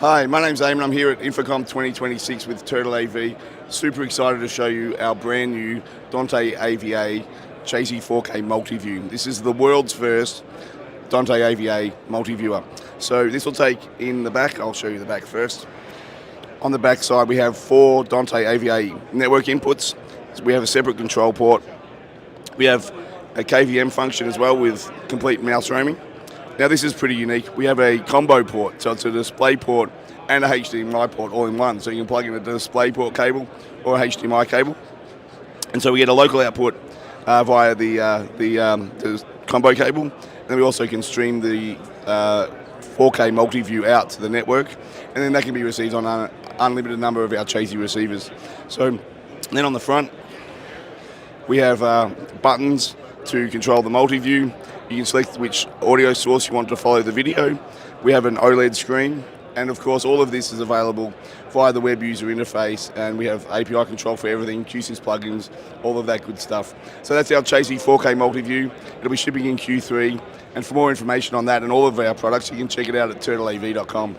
Hi, my name's Eamon. I'm here at InfoComm 2026 with rAVe. Super excited to show you our brand new Dante AVA Chazy 4K Multiview. This is the world's first Dante AVA Multiviewer. So this will take in the back. I'll show you the back first. On the back side we have 4 Dante AVA network inputs. So we have a separate control port. We have a KVM function as well with complete mouse roaming. Now this is pretty unique. We have a combo port, so it's a display port and a HDMI port all in one. So you can plug in a display port cable or a HDMI cable. And so we get a local output via the combo cable. And then we also can stream the 4K multi-view out to the network. And then that can be received on an unlimited number of our Chazy receivers. So then on the front, we have buttons to control the multi-view. You can select which audio source you want to follow the video. We have an OLED screen, and of course all of this is available via the web user interface, and we have API control for everything, QSys plugins, all of that good stuff. So that's our Chazy 4K Multiview. It'll be shipping in Q3, and for more information on that and all of our products, you can check it out at rAVe.com.